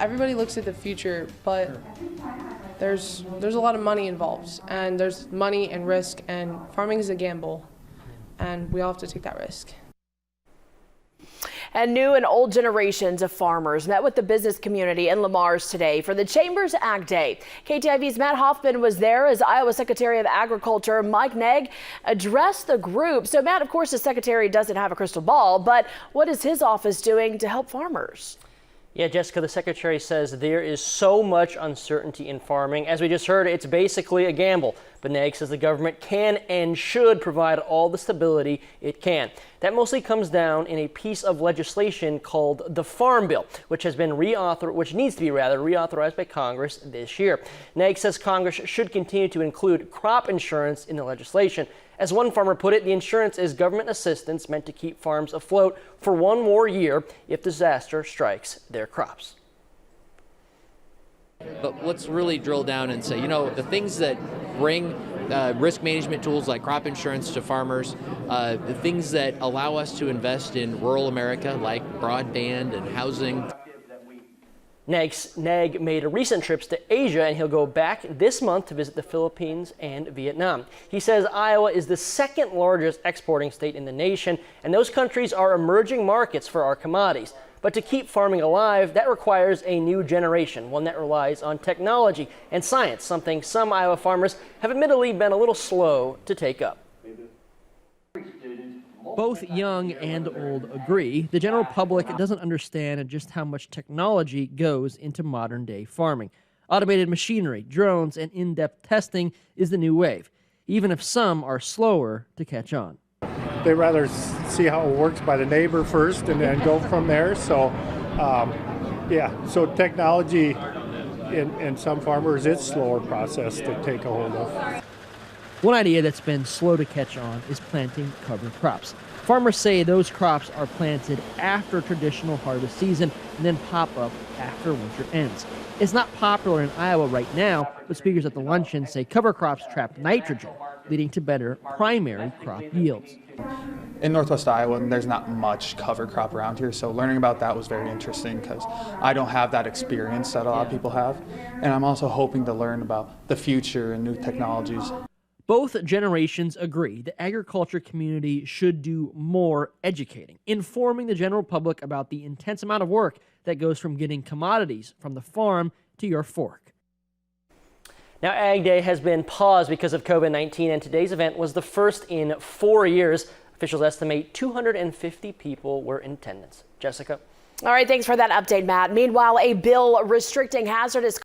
everybody looks at the future, but there's a lot of money involved, and there's money and risk, and farming is a gamble, and we all have to take that risk. And new and old generations of farmers met with the business community in Le Mars today for the Chamber's Ag Day. KTIV's Matt Hoffman was there as Iowa Secretary of Agriculture Mike Naig addressed the group. So Matt, of course, the secretary doesn't have a crystal ball, but what is his office doing to help farmers? Yeah, Jessica, the secretary says there is so much uncertainty in farming. As we just heard, it's basically a gamble. But Naig says the government can and should provide all the stability it can. That mostly comes down in a piece of legislation called the Farm Bill, which needs to be reauthorized by Congress this year. Naig says Congress should continue to include crop insurance in the legislation. As one farmer put it, the insurance is government assistance meant to keep farms afloat for one more year if disaster strikes their crops. But let's really drill down and say, the things that bring risk management tools like crop insurance to farmers, the things that allow us to invest in rural America like broadband and housing. Naig made recent trips to Asia, and he'll go back this month to visit the Philippines and Vietnam. He says Iowa is the second largest exporting state in the nation, and those countries are emerging markets for our commodities. But to keep farming alive, that requires a new generation, one that relies on technology and science, something some Iowa farmers have admittedly been a little slow to take up. Both young and old agree the general public doesn't understand just how much technology goes into modern day farming. Automated machinery, drones, and in-depth testing is the new wave, even if some are slower to catch on. They rather see how it works by the neighbor first and then go from there. So, so technology in some farmers, it's a slower process to take a hold of. One idea that's been slow to catch on is planting cover crops. Farmers say those crops are planted after traditional harvest season and then pop up after winter ends. It's not popular in Iowa right now, but speakers at the luncheon say cover crops trap nitrogen, leading to better primary crop yields. In Northwest Iowa, there's not much cover crop around here, so learning about that was very interesting because I don't have that experience that a lot of people have, and I'm also hoping to learn about the future and new technologies. Both generations agree the agriculture community should do more educating, informing the general public about the intense amount of work that goes from getting commodities from the farm to your fork. Now, Ag Day has been paused because of COVID-19, and today's event was the first in 4 years. Officials estimate 250 people were in attendance. Jessica? All right, thanks for that update, Matt. Meanwhile, a bill restricting hazardous